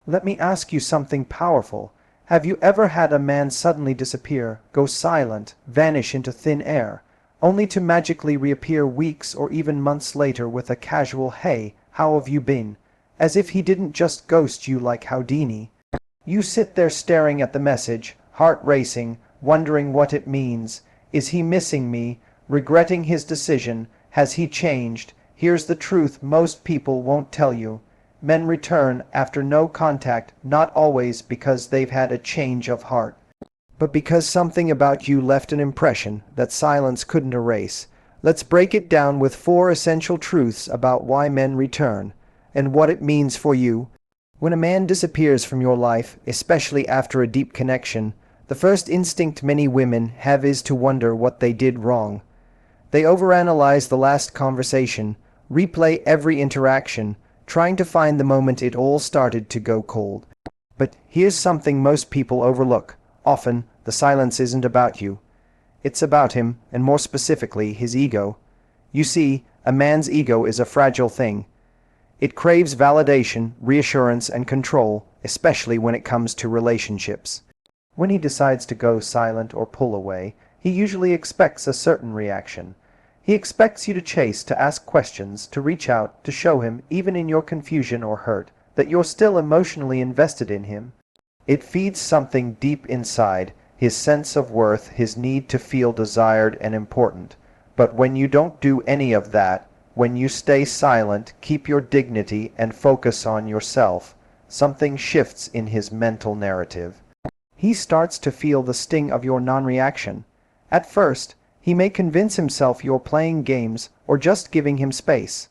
Let me ask you something powerful. Have you ever had a man suddenly disappear, go silent, vanish into thin air, only to magically reappear weeks or even months later with a casual "Hey, how have you been?" as if he didn't just ghost you like Houdini? You sit there staring at the message, heart racing, wondering what it means. Is he missing me? Regretting his decision? Has he changed? Here's the truth most people won't tell you. Men return after no contact, not always because they've had a change of heart, but because something about you left an impression that silence couldn't erase. Let's break it down with 4 essential truths about why men return, and what it means for you. When a man disappears from your life, especially after a deep connection, the first instinct many women have is to wonder what they did wrong. They overanalyze the last conversation, replay every interaction, trying to find the moment it all started to go cold. But here's something most people overlook. Often, the silence isn't about you. It's about him, and more specifically, his ego. You see, a man's ego is a fragile thing. It craves validation, reassurance, and control, especially when it comes to relationships. When he decides to go silent or pull away, he usually expects a certain reaction. He expects you to chase, to ask questions, to reach out, to show him, even in your confusion or hurt, that you're still emotionally invested in him. It feeds something deep inside, his sense of worth, his need to feel desired and important. But when you don't do any of that, when you stay silent, keep your dignity, and focus on yourself, something shifts in his mental narrative. He starts to feel the sting of your non-reaction. At first, he may convince himself you're playing games or just giving him space.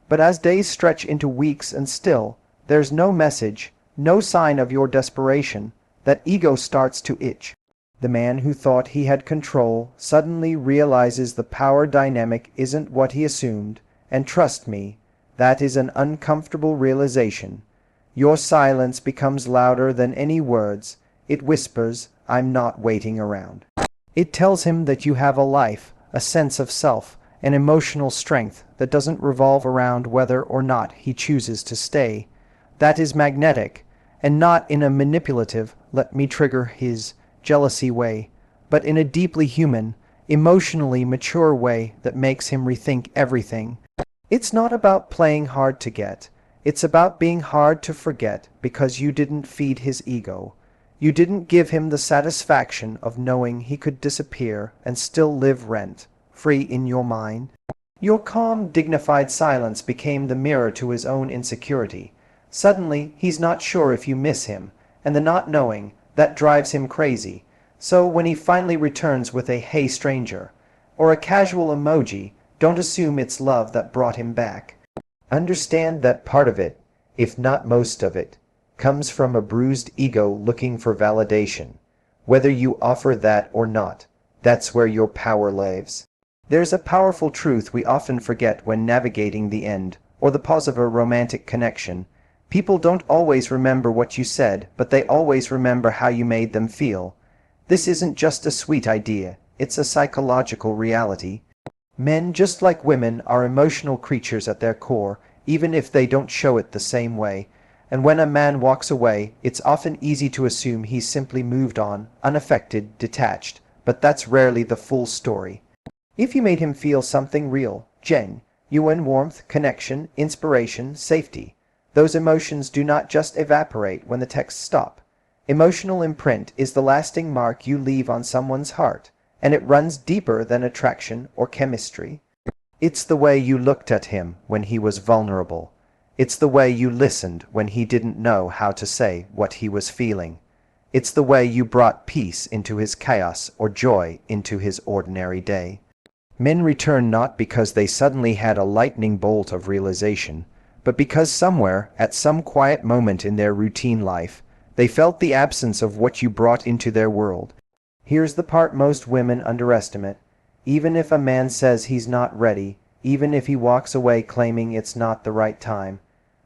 But as days stretch into weeks and still, there's no message, no sign of your desperation, that ego starts to itch. The man who thought he had control suddenly realizes the power dynamic isn't what he assumed, and trust me, that is an uncomfortable realization. Your silence becomes louder than any words. It whispers, "I'm not waiting around." It tells him that you have a life, a sense of self, an emotional strength that doesn't revolve around whether or not he chooses to stay. That is magnetic, and not in a manipulative, let me trigger his jealousy way, but in a deeply human, emotionally mature way that makes him rethink everything. It's not about playing hard to get. It's about being hard to forget because you didn't feed his ego. You didn't give him the satisfaction of knowing he could disappear and still live rent-free in your mind. Your calm, dignified silence became the mirror to his own insecurity. Suddenly, he's not sure if you miss him, and the not knowing, that drives him crazy. So when he finally returns with a "Hey stranger," or a casual emoji, don't assume it's love that brought him back. Understand that part of it, if not most of it, comes from a bruised ego looking for validation. Whether you offer that or not, that's where your power lives. There's a powerful truth we often forget when navigating the end, or the pause of a romantic connection. People don't always remember what you said, but they always remember how you made them feel. This isn't just a sweet idea, it's a psychological reality. Men, just like women, are emotional creatures at their core, even if they don't show it the same way. And when a man walks away, it's often easy to assume he's simply moved on, unaffected, detached, but that's rarely the full story. If you made him feel something real, genuine warmth, connection, inspiration, safety, those emotions do not just evaporate when the texts stop. Emotional imprint is the lasting mark you leave on someone's heart, and it runs deeper than attraction or chemistry. It's the way you looked at him when he was vulnerable. It's the way you listened when he didn't know how to say what he was feeling. It's the way you brought peace into his chaos or joy into his ordinary day. Men return not because they suddenly had a lightning bolt of realization, but because somewhere, at some quiet moment in their routine life, they felt the absence of what you brought into their world. Here's the part most women underestimate. Even if a man says he's not ready, even if he walks away claiming it's not the right time,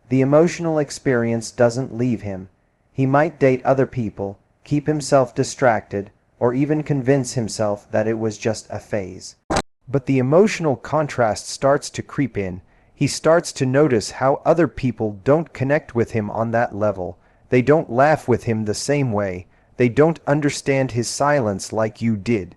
the emotional experience doesn't leave him. He might date other people, keep himself distracted, or even convince himself that it was just a phase. But the emotional contrast starts to creep in. He starts to notice how other people don't connect with him on that level. They don't laugh with him the same way. They don't understand his silence like you did.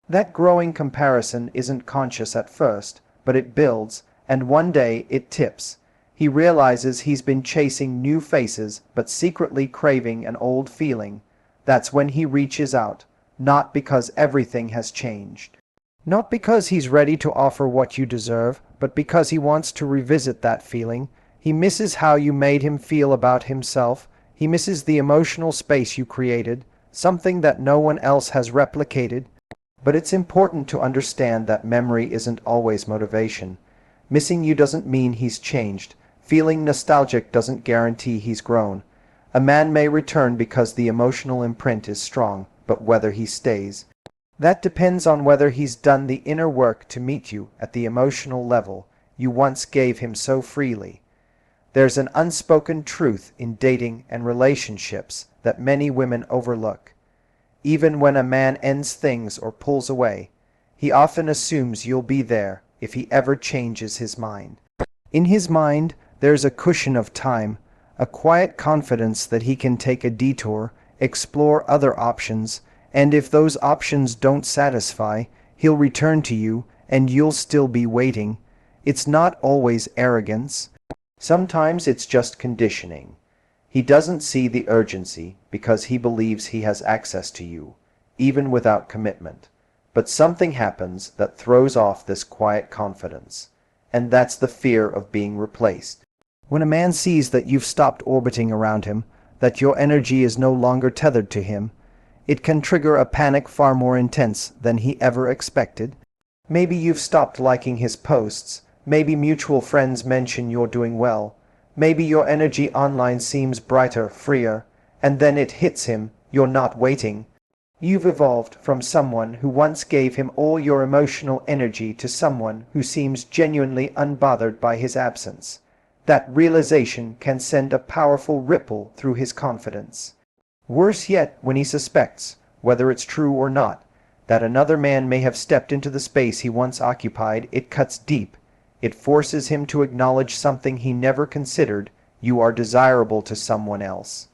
That growing comparison isn't conscious at first, but it builds, and one day it tips. He realizes he's been chasing new faces, but secretly craving an old feeling. That's when he reaches out, not because everything has changed. Not because he's ready to offer what you deserve, but because he wants to revisit that feeling. He misses how you made him feel about himself. He misses the emotional space you created, something that no one else has replicated. But it's important to understand that memory isn't always motivation. Missing you doesn't mean he's changed. Feeling nostalgic doesn't guarantee he's grown. A man may return because the emotional imprint is strong, but whether he stays, that depends on whether he's done the inner work to meet you at the emotional level you once gave him so freely. There's an unspoken truth in dating and relationships that many women overlook. Even when a man ends things or pulls away, he often assumes you'll be there if he ever changes his mind. In his mind, there's a cushion of time, a quiet confidence that he can take a detour, explore other options, and if those options don't satisfy, he'll return to you and you'll still be waiting. It's not always arrogance. Sometimes it's just conditioning. He doesn't see the urgency because he believes he has access to you, even without commitment. But something happens that throws off this quiet confidence, and that's the fear of being replaced. When a man sees that you've stopped orbiting around him, that your energy is no longer tethered to him, it can trigger a panic far more intense than he ever expected. Maybe you've stopped liking his posts. Maybe mutual friends mention you're doing well. Maybe your energy online seems brighter, freer, and then it hits him, you're not waiting. You've evolved from someone who once gave him all your emotional energy to someone who seems genuinely unbothered by his absence. That realization can send a powerful ripple through his confidence. Worse yet, when he suspects, whether it's true or not, that another man may have stepped into the space he once occupied, it cuts deep. It forces him to acknowledge something he never considered: you are desirable to someone else.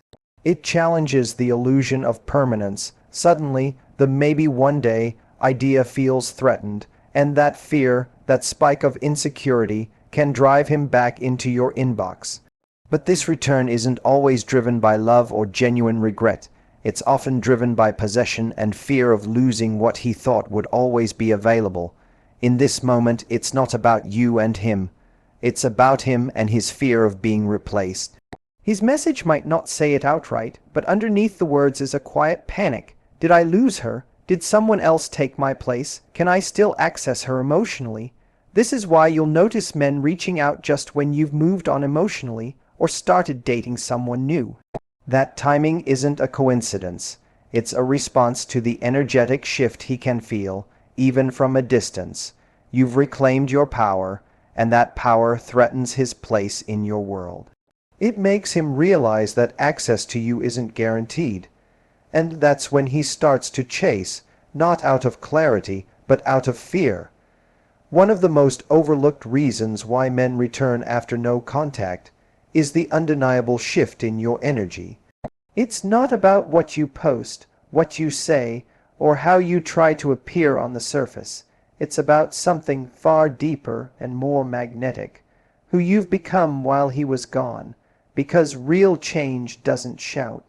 It challenges the illusion of permanence. Suddenly, the maybe one day idea feels threatened, and that fear, that spike of insecurity, can drive him back into your inbox. But this return isn't always driven by love or genuine regret. It's often driven by possession and fear of losing what he thought would always be available. In this moment, it's not about you and him. It's about him and his fear of being replaced. His message might not say it outright, but underneath the words is a quiet panic. Did I lose her? Did someone else take my place? Can I still access her emotionally? This is why you'll notice men reaching out just when you've moved on emotionally or started dating someone new. That timing isn't a coincidence. It's a response to the energetic shift he can feel, even from a distance. You've reclaimed your power, and that power threatens his place in your world. It makes him realize that access to you isn't guaranteed. And that's when he starts to chase, not out of clarity, but out of fear. One of the most overlooked reasons why men return after no contact is the undeniable shift in your energy. It's not about what you post, what you say, or how you try to appear on the surface. It's about something far deeper and more magnetic, who you've become while he was gone, because real change doesn't shout.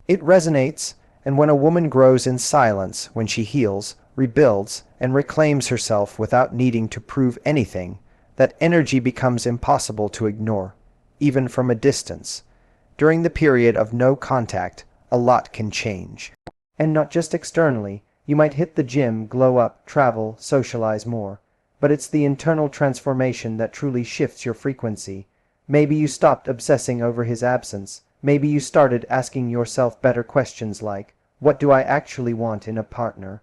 It resonates, and when a woman grows in silence, when she heals, rebuilds, and reclaims herself without needing to prove anything, that energy becomes impossible to ignore, even from a distance. During the period of no contact, a lot can change. And not just externally. You might hit the gym, glow up, travel, socialize more. But it's the internal transformation that truly shifts your frequency. Maybe you stopped obsessing over his absence. Maybe you started asking yourself better questions like, what do I actually want in a partner?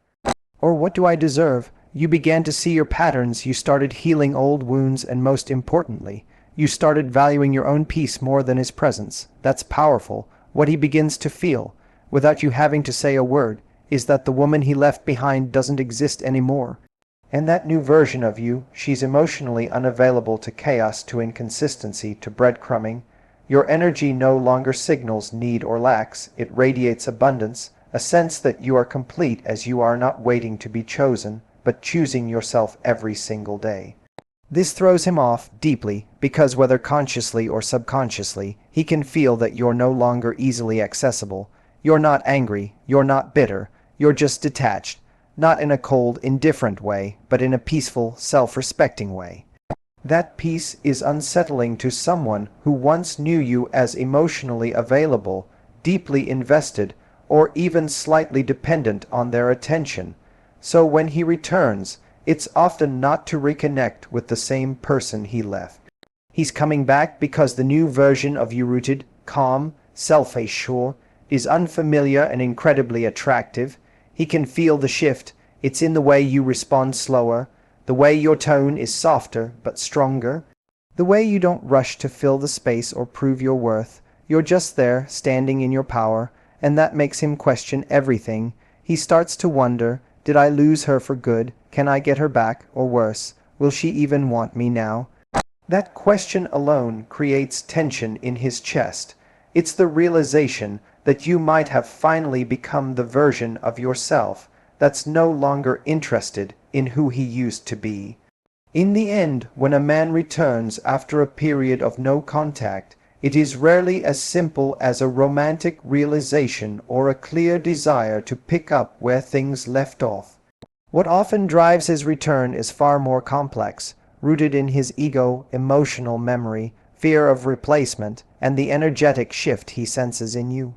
Or what do I deserve? You began to see your patterns, you started healing old wounds, and most importantly, you started valuing your own peace more than his presence. That's powerful. What he begins to feel, without you having to say a word, is that the woman he left behind doesn't exist anymore. And that new version of you, she's emotionally unavailable to chaos, to inconsistency, to breadcrumbing. Your energy no longer signals need or lacks, it radiates abundance, a sense that you are complete as you are not waiting to be chosen, but choosing yourself every single day. This throws him off deeply because whether consciously or subconsciously, he can feel that you're no longer easily accessible. You're not angry, you're not bitter, you're just detached, not in a cold, indifferent way, but in a peaceful, self-respecting way. That peace is unsettling to someone who once knew you as emotionally available, deeply invested, or even slightly dependent on their attention. So when he returns, it's often not to reconnect with the same person he left. He's coming back because the new version of you rooted, calm, self-assured, is unfamiliar and incredibly attractive. He can feel the shift. It's in the way you respond slower, the way your tone is softer but stronger, the way you don't rush to fill the space or prove your worth. You're just there, standing in your power, and that makes him question everything. He starts to wonder, did I lose her for good? Can I get her back? Or worse, will she even want me now? That question alone creates tension in his chest. It's the realization that you might have finally become the version of yourself that's no longer interested in who he used to be. In the end, when a man returns after a period of no contact, it is rarely as simple as a romantic realization or a clear desire to pick up where things left off. What often drives his return is far more complex, rooted in his ego, emotional memory, fear of replacement, and the energetic shift he senses in you.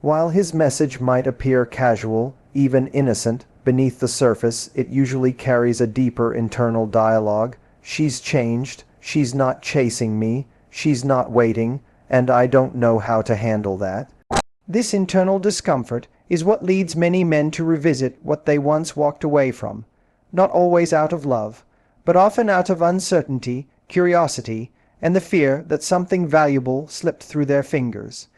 While his message might appear casual, even innocent, beneath the surface it usually carries a deeper internal dialogue. She's changed, she's not chasing me, she's not waiting, and I don't know how to handle that. This internal discomfort is what leads many men to revisit what they once walked away from, not always out of love, but often out of uncertainty, curiosity, and the fear that something valuable slipped through their fingers.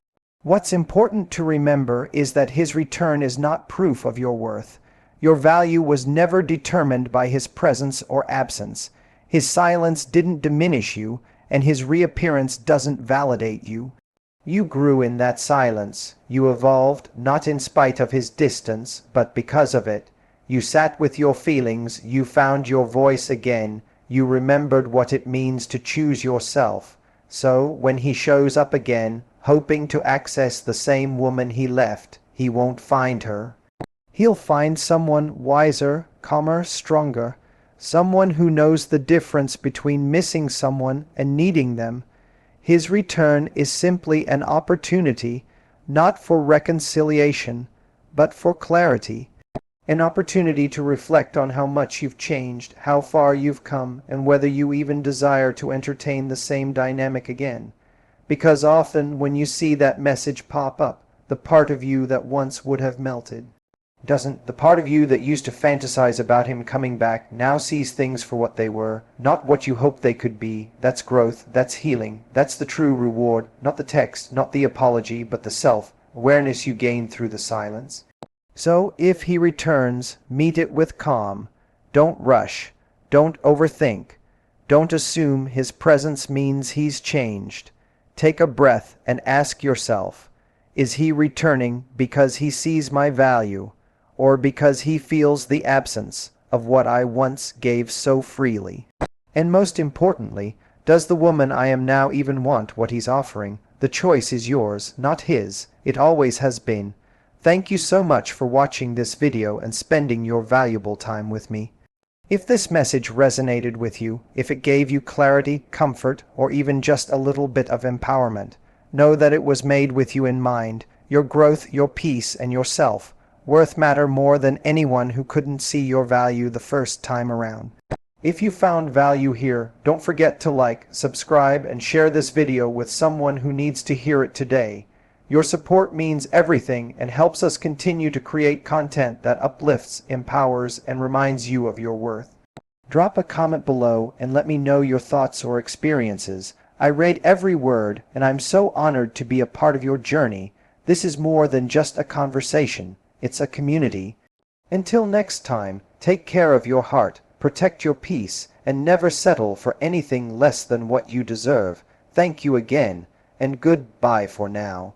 What's important to remember is that his return is not proof of your worth. Your value was never determined by his presence or absence. His silence didn't diminish you, and his reappearance doesn't validate you. You grew in that silence. You evolved, not in spite of his distance, but because of it. You sat with your feelings, you found your voice again, you remembered what it means to choose yourself. So, when he shows up again, hoping to access the same woman he left, he won't find her. He'll find someone wiser, calmer, stronger, someone who knows the difference between missing someone and needing them. His return is simply an opportunity, not for reconciliation, but for clarity. An opportunity to reflect on how much you've changed, how far you've come, and whether you even desire to entertain the same dynamic again. Because often when you see that message pop up, the part of you that once would have melted, the part of you that used to fantasize about him coming back now sees things for what they were, not what you hoped they could be. That's growth, that's healing, that's the true reward, not the text, not the apology, but the self-awareness you gain through the silence. So if he returns, meet it with calm. Don't rush, don't overthink, don't assume his presence means he's changed. Take a breath and ask yourself, is he returning because he sees my value, or because he feels the absence of what I once gave so freely? And most importantly, does the woman I am now even want what he's offering? The choice is yours, not his. It always has been. Thank you so much for watching this video and spending your valuable time with me. If this message resonated with you, if it gave you clarity, comfort, or even just a little bit of empowerment, know that it was made with you in mind. Your growth, your peace, and your self-worth matter more than anyone who couldn't see your value the first time around. If you found value here, don't forget to like, subscribe, and share this video with someone who needs to hear it today. Your support means everything and helps us continue to create content that uplifts, empowers, and reminds you of your worth. Drop a comment below and let me know your thoughts or experiences. I read every word, and I'm so honored to be a part of your journey. This is more than just a conversation. It's a community. Until next time, take care of your heart, protect your peace, and never settle for anything less than what you deserve. Thank you again. and goodbye for now.